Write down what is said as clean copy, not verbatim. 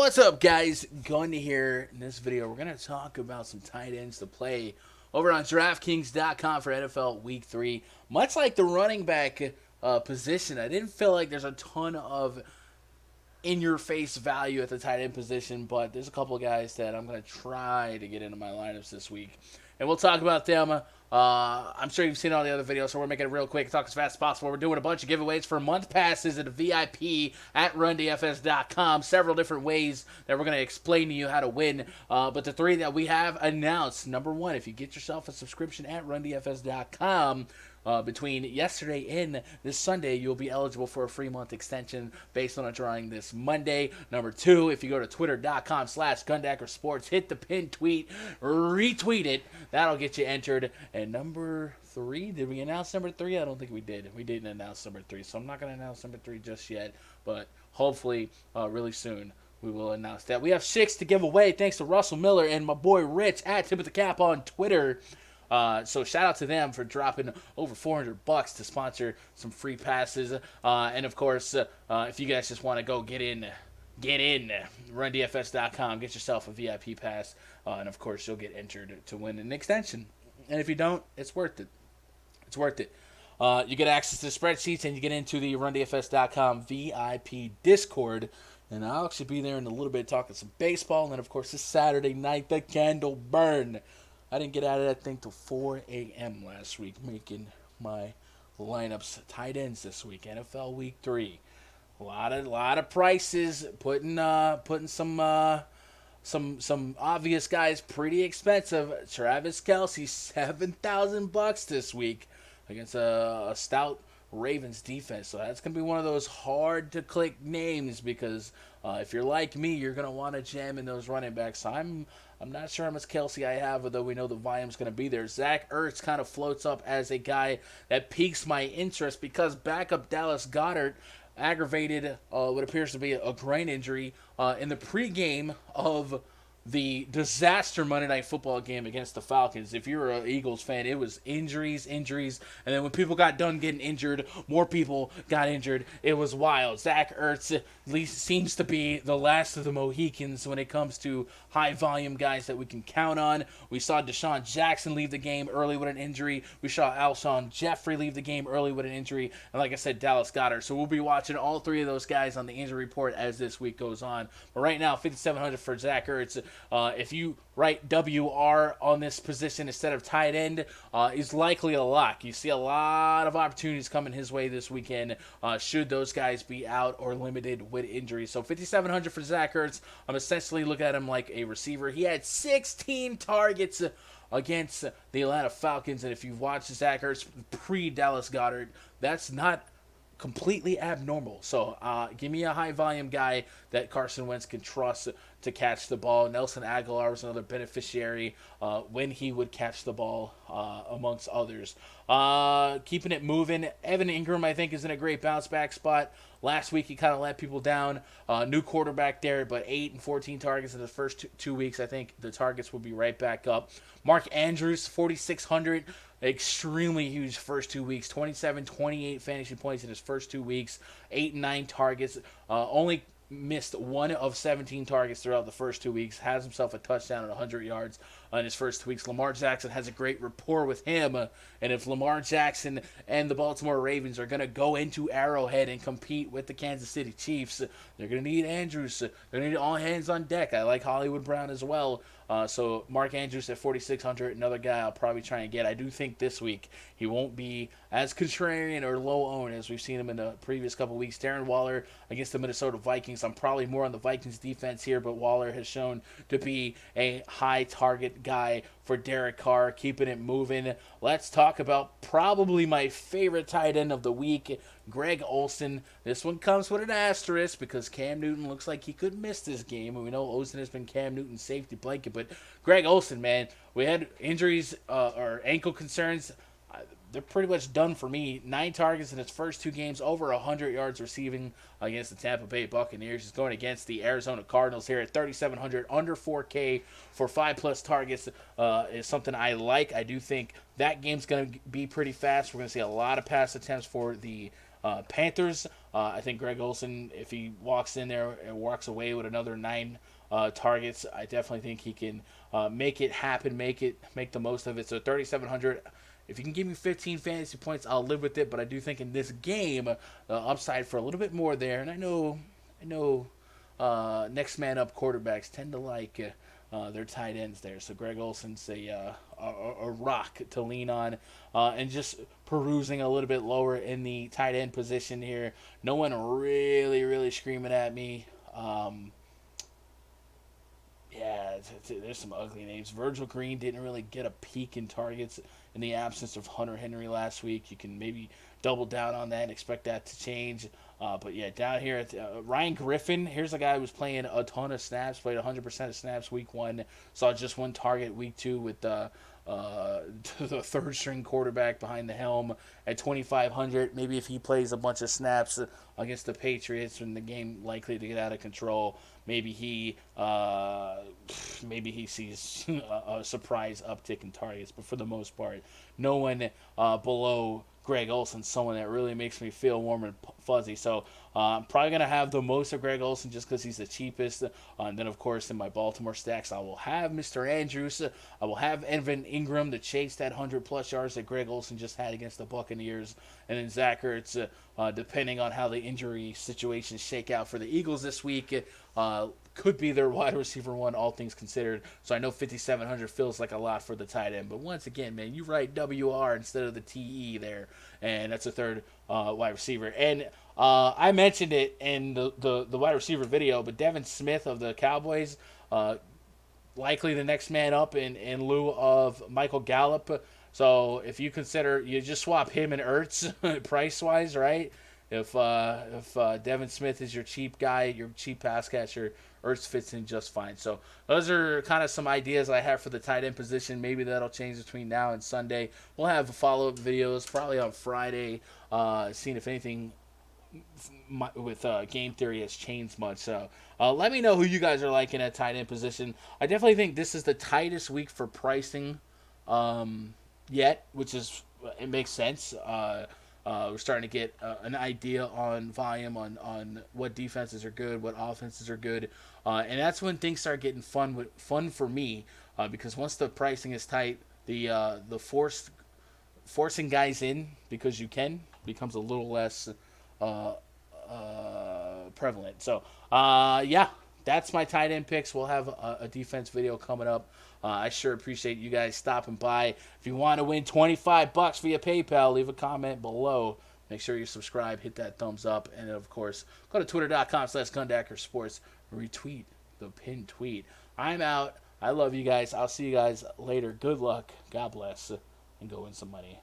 What's up, guys? Going to hear in this video, we're going to talk about some tight ends to play over on DraftKings.com for NFL Week 3. Much like the running back position, I didn't feel like there's a ton of in-your-face value at the tight end position, but there's a couple of guys that I'm going to try to get into my lineups this week. And we'll talk about them. I'm sure you've seen all the other videos, so we're making it real quick, talk as fast as possible. We're doing a bunch of giveaways for month passes at a VIP at RunDFS.com. Several different ways that we're going to explain to you how to win. But the three that we have announced, number one, if you get yourself a subscription at RunDFS.com, between yesterday and this Sunday, you'll be eligible for a free month extension based on a drawing this Monday. Number two, if you go to twitter.com/GundackerSports, hit the pinned tweet, retweet it. That'll get you entered. And number three, did we announce number three? I don't think we did. We didn't announce number three, so I'm not going to announce number three just yet. But hopefully, really soon, we will announce that. We have 6 to give away thanks to Russell Miller and my boy Rich at Tip of the Cap on Twitter. So shout out to them for dropping over $400 to sponsor some free passes. And of course, if you guys just want to go get in, RunDFS.com, get yourself a VIP pass, and of course you'll get entered to win an extension. And if you don't, it's worth it. It's worth it. You get access to spreadsheets, and you get into the RunDFS.com VIP Discord. And I'll actually be there in a little bit talking some baseball. And then, of course, this Saturday night, the candle burn. I didn't get out of that thing till 4 a.m. last week, making my lineups tight ends this week, NFL Week 3. A lot of prices, putting some obvious guys pretty expensive. Travis Kelce, $7,000 this week against a stout Ravens defense. So that's going to be one of those hard to click names because if you're like me, you're going to want to jam in those running backs. I'm not sure how much Kelce I have, although we know the volume's going to be there. Zach Ertz kind of floats up as a guy that piques my interest because backup Dallas Goedert aggravated what appears to be a groin injury in the pregame of the disaster Monday Night Football game against the Falcons. If you're an Eagles fan, it was injuries, and then when people got done getting injured, more people got injured. It was wild. Zach Ertz at least seems to be the last of the Mohicans when it comes to high-volume guys that we can count on. We saw Deshaun Jackson leave the game early with an injury. We saw Alshon Jeffrey leave the game early with an injury. And like I said, Dallas Goedert. So we'll be watching all three of those guys on the injury report as this week goes on. But right now, $5,700 for Zach Ertz. If you write WR on this position instead of tight end, is likely a lock. You see a lot of opportunities coming his way this weekend should those guys be out or limited with injuries. So $5,700 for Zach Ertz. I'm essentially looking at him like a receiver. He had 16 targets against the Atlanta Falcons, and if you've watched Zach Ertz pre-Dallas Goedert, that's not completely abnormal. So give me a high-volume guy that Carson Wentz can trust to catch the ball. Nelson Aguilar was another beneficiary when he would catch the ball, amongst others. Keeping it moving. Evan Ingram, I think, is in a great bounce-back spot. Last week, he kind of let people down. New quarterback there, but 8 and 14 targets in the first two weeks. I think the targets will be right back up. Mark Andrews, 4,600. Extremely huge first 2 weeks. 27, 28 fantasy points in his first 2 weeks. 8 and 9 targets. Only missed 1 of 17 targets throughout the first 2 weeks. Has himself a touchdown at 100 yards in his first 2 weeks. Lamar Jackson has a great rapport with him. And if Lamar Jackson and the Baltimore Ravens are going to go into Arrowhead and compete with the Kansas City Chiefs, they're going to need Andrews. They're going to need all hands on deck. I like Hollywood Brown as well. So Mark Andrews at 4,600, another guy I'll probably try and get. I do think this week he won't be as contrarian or low-owned as we've seen him in the previous couple weeks. Darren Waller against the Minnesota Vikings. I'm probably more on the Vikings defense here, but Waller has shown to be a high target guy for Derek Carr, keeping it moving. Let's talk about probably my favorite tight end of the week, Greg Olsen. This one comes with an asterisk because Cam Newton looks like he could miss this game, and we know Olsen has been Cam Newton's safety blanket, but Greg Olsen, man, we had injuries or ankle concerns. They're pretty much done for me. 9 targets in his first 2 games, over 100 yards receiving against the Tampa Bay Buccaneers. He's going against the Arizona Cardinals here at 3,700, under 4K for 5+ targets is something I like. I do think that game's going to be pretty fast. We're going to see a lot of pass attempts for the Panthers. I think Greg Olsen, if he walks in there and walks away with another 9 targets, I definitely think he can make it happen, make the most of it. So 3,700. If you can give me 15 fantasy points, I'll live with it. But I do think in this game, the upside for a little bit more there. And I know, next man up quarterbacks tend to like their tight ends there. So Greg Olsen's a rock to lean on, and just perusing a little bit lower in the tight end position here. No one really screaming at me. Yeah, there's some ugly names. Virgil Green didn't really get a peak in targets in the absence of Hunter Henry last week. You can maybe double down on that and expect that to change. But yeah, down here, Ryan Griffin, here's a guy who was playing a ton of snaps, played 100% of snaps week 1, saw just 1 target week 2 with the third string quarterback behind the helm at 2,500. Maybe if he plays a bunch of snaps against the Patriots when the game likely to get out of control, maybe he sees a surprise uptick in targets. But for the most part, no one below Greg Olsen, someone that really makes me feel warm and fuzzy. So I'm probably going to have the most of Greg Olsen just because he's the cheapest. And then, of course, in my Baltimore stacks, I will have Mr. Andrews. I will have Evan Ingram to chase that 100-plus yards that Greg Olsen just had against the Buccaneers. And then Zach Ertz, depending on how the injury situations shake out for the Eagles this week, could be their wide receiver 1, all things considered. So I know 5,700 feels like a lot for the tight end. But once again, man, you write WR instead of the TE there. And that's a third wide receiver. And I mentioned it in the wide receiver video, but Devin Smith of the Cowboys, likely the next man up in lieu of Michael Gallup. So if you consider, you just swap him and Ertz price-wise, right? If Devin Smith is your cheap guy, your cheap pass catcher, Ertz fits in just fine. So those are kind of some ideas I have for the tight end position. Maybe that'll change between now and Sunday. We'll have follow-up videos probably on Friday, seeing if anything with game theory has changed much. So let me know who you guys are liking at tight end position. I definitely think this is the tightest week for pricing yet, which is, it makes sense. We're starting to get an idea on volume, on what defenses are good, what offenses are good, and that's when things start getting fun for me, because once the pricing is tight, the forcing guys in because you can becomes a little less prevalent. So yeah, that's my tight end picks. We'll have a defense video coming up. I sure appreciate you guys stopping by. If you want to win $25 via PayPal, leave a comment below. Make sure you subscribe, hit that thumbs up, and of course, go to twitter.com/GundackerSports. Retweet the pinned tweet. I'm out. I love you guys. I'll see you guys later. Good luck. God bless. And go win some money.